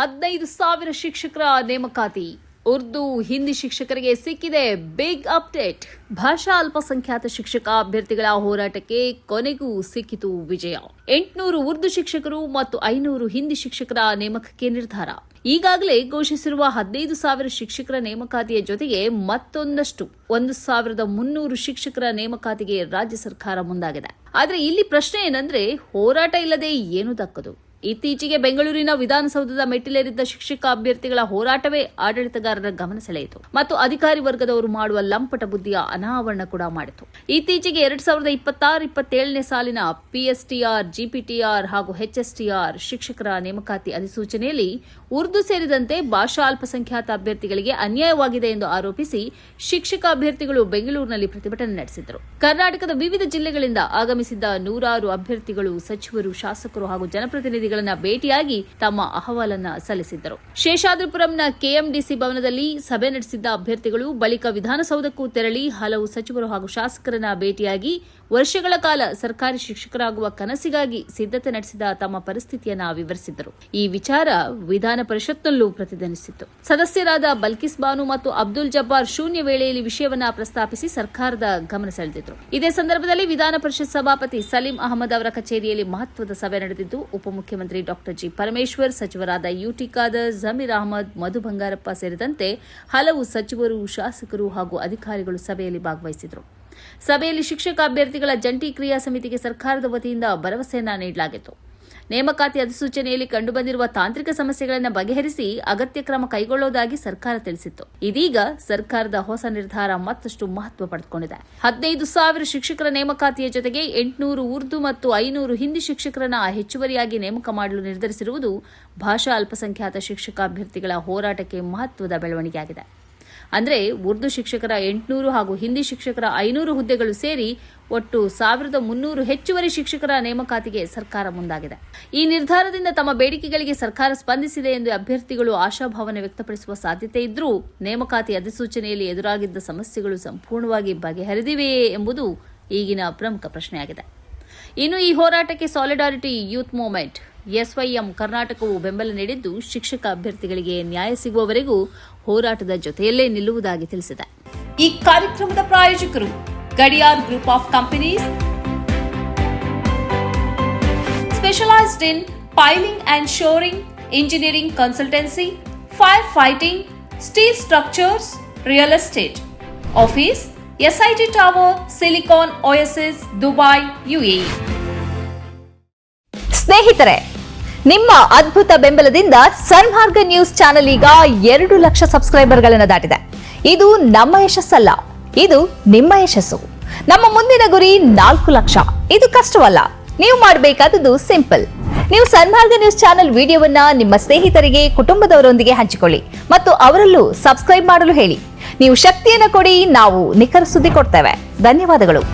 15,000 ಶಿಕ್ಷಕರ ನೇಮಕಾತಿ. ಉರ್ದು ಹಿಂದಿ ಶಿಕ್ಷಕರಿಗೆ ಸಿಕ್ಕಿದೆ ಬಿಗ್ ಅಪ್ಡೇಟ್. ಭಾಷಾ ಅಲ್ಪಸಂಖ್ಯಾತ ಶಿಕ್ಷಕ ಅಭ್ಯರ್ಥಿಗಳ ಹೋರಾಟಕ್ಕೆ ಕೊನೆಗೂ ಸಿಕ್ಕಿತು ವಿಜಯ. 800 ಉರ್ದು ಶಿಕ್ಷಕರು ಮತ್ತು 500 ಹಿಂದಿ ಶಿಕ್ಷಕರ ನೇಮಕಕ್ಕೆ ನಿರ್ಧಾರ. ಈಗಾಗಲೇ ಘೋಷಿಸಿರುವ 15,000 ಶಿಕ್ಷಕರ ನೇಮಕಾತಿಯ ಜೊತೆಗೆ ಮತ್ತೊಂದಷ್ಟು 1,300 ಶಿಕ್ಷಕರ ನೇಮಕಾತಿಗೆ ರಾಜ್ಯ ಸರ್ಕಾರ ಮುಂದಾಗಿದೆ. ಆದರೆ ಇಲ್ಲಿ ಪ್ರಶ್ನೆ ಏನಂದ್ರೆ, ಹೋರಾಟ ಇಲ್ಲದೆ ಏನು ದಕ್ಕದು? ಇತ್ತೀಚೆಗೆ ಬೆಂಗಳೂರಿನ ವಿಧಾನಸೌಧದ ಮೆಟ್ಟಿಲೇರಿದ್ದ ಶಿಕ್ಷಕ ಅಭ್ಯರ್ಥಿಗಳ ಹೋರಾಟವೇ ಆಡಳಿತಗಾರರ ಗಮನ ಸೆಳೆಯಿತು ಮತ್ತು ಅಧಿಕಾರಿ ವರ್ಗದವರು ಮಾಡುವ ಲಂಪಟ ಬುದ್ಧಿಯ ಅನಾವರಣ ಕೂಡ ಮಾಡಿತು. ಇತ್ತೀಚೆಗೆ 2026-27ನೇ ಸಾಲಿನ ಪಿಎಸ್ಟಿಆರ್, ಜಿಪಿಟಿಆರ್ ಹಾಗೂ ಎಚ್ಎಸ್ಟಿಆರ್ ಶಿಕ್ಷಕರ ನೇಮಕಾತಿ ಅಧಿಸೂಚನೆಯಲ್ಲಿ ಉರ್ದು ಸೇರಿದಂತೆ ಭಾಷಾ ಅಲ್ಪಸಂಖ್ಯಾತ ಅಭ್ಯರ್ಥಿಗಳಿಗೆ ಅನ್ಯಾಯವಾಗಿದೆ ಎಂದು ಆರೋಪಿಸಿ ಶಿಕ್ಷಕ ಅಭ್ಯರ್ಥಿಗಳು ಬೆಂಗಳೂರಿನಲ್ಲಿ ಪ್ರತಿಭಟನೆ ನಡೆಸಿದರು. ಕರ್ನಾಟಕದ ವಿವಿಧ ಜಿಲ್ಲೆಗಳಿಂದ ಆಗಮಿಸಿದ್ದ ನೂರಾರು ಅಭ್ಯರ್ಥಿಗಳು ಸಚಿವರು, ಶಾಸಕರು ಹಾಗೂ ಜನಪ್ರತಿನಿಧಿಗಳನ್ನ ಭೇಟಿಯಾಗಿ ತಮ್ಮ ಅಹವಾಲನ್ನ ಸಲ್ಲಿಸಿದ್ದರು. ಶೇಷಾದ್ರಿಪುರಂನ ಕೆಎಂಡಿಸಿ ಭವನದಲ್ಲಿ ಸಭೆ ನಡೆಸಿದ್ದ ಅಭ್ಯರ್ಥಿಗಳು ಬಳಿಕ ವಿಧಾನಸೌಧಕ್ಕೂ ತೆರಳಿ ಹಲವು ಸಚಿವರು ಹಾಗೂ ಶಾಸಕರನ್ನ ಭೇಟಿಯಾಗಿ ವರ್ಷಗಳ ಕಾಲ ಸರ್ಕಾರಿ ಶಿಕ್ಷಕರಾಗುವ ಕನಸಿಗಾಗಿ ಸಿದ್ಧತೆ ನಡೆಸಿದ ತಮ್ಮ ಪರಿಸ್ಥಿತಿಯನ್ನ ವಿವರಿಸಿದ್ದರು. ಈ ವಿಚಾರ ವಿಧಾನ ಪರಿಷತ್ನಲ್ಲೂ ಪ್ರತಿಧ್ವನಿಸಿತ್ತು. ಸದಸ್ಯರಾದ ಬಲ್ಕಿಸ್ ಬಾನು ಮತ್ತು ಅಬ್ದುಲ್ ಜಬ್ಬಾರ್ ಶೂನ್ಯ ವೇಳೆಯಲ್ಲಿ ವಿಷಯವನ್ನ ಪ್ರಸ್ತಾಪಿಸಿ ಸರ್ಕಾರದ ಗಮನ ಸೆಳೆದಿದ್ದರು. ಇದೇ ಸಂದರ್ಭದಲ್ಲಿ ವಿಧಾನ ಪರಿಷತ್ ಸಭಾಪತಿ ಸಲೀಂ ಅಹಮದ್ ಅವರ ಕಚೇರಿಯಲ್ಲಿ ಮಹತ್ವದ ಸಭೆ ನಡೆದಿದ್ದು, ಉಪಮುಖ್ಯಮಂತ್ರಿ ಡಾಕ್ಟರ್ ಜಿ ಪರಮೇಶ್ವರ್, ಸಚಿವರಾದ ಯುಟಿ ಖಾದರ್, ಜಮೀರ್ ಅಹಮದ್, ಮಧು ಬಂಗಾರಪ್ಪ ಸೇರಿದಂತೆ ಹಲವು ಸಚಿವರು, ಶಾಸಕರು ಹಾಗೂ ಅಧಿಕಾರಿಗಳು ಸಭೆಯಲ್ಲಿ ಭಾಗವಹಿಸಿದರು. ಸಭೆಯಲ್ಲಿ ಶಿಕ್ಷಕ ಅಭ್ಯರ್ಥಿಗಳ ಜಂಟಿ ಕ್ರಿಯಾ ಸಮಿತಿಗೆ ಸರ್ಕಾರದ ವತಿಯಿಂದ ಭರವಸೆಯನ್ನ ನೀಡಲಾಗಿತ್ತು. ನೇಮಕಾತಿ ಅಧಿಸೂಚನೆಯಲ್ಲಿ ಕಂಡುಬಂದಿರುವ ತಾಂತ್ರಿಕ ಸಮಸ್ಯೆಗಳನ್ನು ಬಗೆಹರಿಸಿ ಅಗತ್ಯ ಕ್ರಮ ಕೈಗೊಳ್ಳುವುದಾಗಿ ಸರ್ಕಾರ ತಿಳಿಸಿತ್ತು. ಇದೀಗ ಸರ್ಕಾರದ ಹೊಸ ನಿರ್ಧಾರ ಮತ್ತಷ್ಟು ಮಹತ್ವ ಪಡೆದುಕೊಂಡಿದೆ. 15,000 ಶಿಕ್ಷಕರ ನೇಮಕಾತಿಯ ಜೊತೆಗೆ 800 ಉರ್ದು ಮತ್ತು 500 ಹಿಂದಿ ಶಿಕ್ಷಕರನ್ನ ಹೆಚ್ಚುವರಿಯಾಗಿ ನೇಮಕ ಮಾಡಲು ನಿರ್ಧರಿಸಿರುವುದು ಭಾಷಾ ಅಲ್ಪಸಂಖ್ಯಾತ ಶಿಕ್ಷಕ ಅಭ್ಯರ್ಥಿಗಳ ಹೋರಾಟಕ್ಕೆ ಮಹತ್ವದ ಬೆಳವಣಿಗೆಯಾಗಿದೆ. ಅಂದರೆ ಉರ್ದು ಶಿಕ್ಷಕರ 800 ಹಾಗೂ ಹಿಂದಿ ಶಿಕ್ಷಕರ 500 ಹುದ್ದೆಗಳು ಸೇರಿ ಒಟ್ಟು 1,300 ಹೆಚ್ಚುವರಿ ಶಿಕ್ಷಕರ ನೇಮಕಾತಿಗೆ ಸರ್ಕಾರ ಮುಂದಾಗಿದೆ. ಈ ನಿರ್ಧಾರದಿಂದ ತಮ್ಮ ಬೇಡಿಕೆಗಳಿಗೆ ಸರ್ಕಾರ ಸ್ಪಂದಿಸಿದೆ ಎಂದು ಅಭ್ಯರ್ಥಿಗಳು ಆಶಾಭಾವನೆ ವ್ಯಕ್ತಪಡಿಸುವ ಸಾಧ್ಯತೆ ಇದ್ದರೂ ನೇಮಕಾತಿ ಅಧಿಸೂಚನೆಯಲ್ಲಿ ಎದುರಾಗಿದ್ದ ಸಮಸ್ಯೆಗಳು ಸಂಪೂರ್ಣವಾಗಿ ಬಗೆಹರಿದಿವೆಯೇ ಎಂಬುದು ಈಗಿನ ಪ್ರಮುಖ ಪ್ರಶ್ನೆಯಾಗಿದೆ. ಇನ್ನು ಈ ಹೋರಾಟಕ್ಕೆ ಸಾಲಿಡಾರಿಟಿ ಯೂತ್ ಮೂವ್ಮೆಂಟ್ ಎಸ್ವೈಎಂ ಕರ್ನಾಟಕವು ಬೆಂಬಲ ನೀಡಿದ್ದು, ಶಿಕ್ಷಕ ಅಭ್ಯರ್ಥಿಗಳಿಗೆ ನ್ಯಾಯ ಸಿಗುವವರೆಗೂ ಹೋರಾಟದ ಜೊತೆಯಲ್ಲೇ ನಿಲ್ಲುವುದಾಗಿ ತಿಳಿಸಿದೆ. ಈ ಕಾರ್ಯಕ್ರಮದ ಪ್ರಾಯೋಜಕರು Gadiyar group of companies, specialised in piling and shoring, engineering consultancy, fire fighting, steel structures, real estate. Office SIT tower, silicon OSS, Dubai, UAE. ಸ್ನೇಹಿತರೆ, ನಿಮ್ಮ ಅದ್ಭುತ ಬೆಂಬಲದಿಂದ ಸನ್ಮಾರ್ಗ ನ್ಯೂಸ್ ಚಾನೆಲ್ ಈಗ 2 ಲಕ್ಷ ಸಬ್ಸ್ಕ್ರೈಬರ್ಗಳನ್ನು ದಾಟಿದೆ. ಇದು ನಮ್ಮ ಯಶಸ್ಸಲ್ಲ, ಇದು ನಿಮ್ಮ ಯಶಸ್ಸು. ನಮ್ಮ ಮುಂದಿನ ಗುರಿ 4 ಲಕ್ಷ. ಇದು ಕಷ್ಟವಲ್ಲ. ನೀವು ಮಾಡಬೇಕಾದದ್ದು ಸಿಂಪಲ್. ನೀವು ಸನ್ಮಾರ್ಗ ನ್ಯೂಸ್ ಚಾನೆಲ್ ವಿಡಿಯೋವನ್ನ ನಿಮ್ಮ ಸ್ನೇಹಿತರಿಗೆ, ಕುಟುಂಬದವರೊಂದಿಗೆ ಹಂಚಿಕೊಳ್ಳಿ ಮತ್ತು ಅವರಲ್ಲೂ ಸಬ್ಸ್ಕ್ರೈಬ್ ಮಾಡಲು ಹೇಳಿ. ನೀವು ಶಕ್ತಿಯನ್ನು ಕೊಡಿ, ನಾವು ನಿಖರ ಸುದ್ದಿ ಕೊಡ್ತೇವೆ. ಧನ್ಯವಾದಗಳು.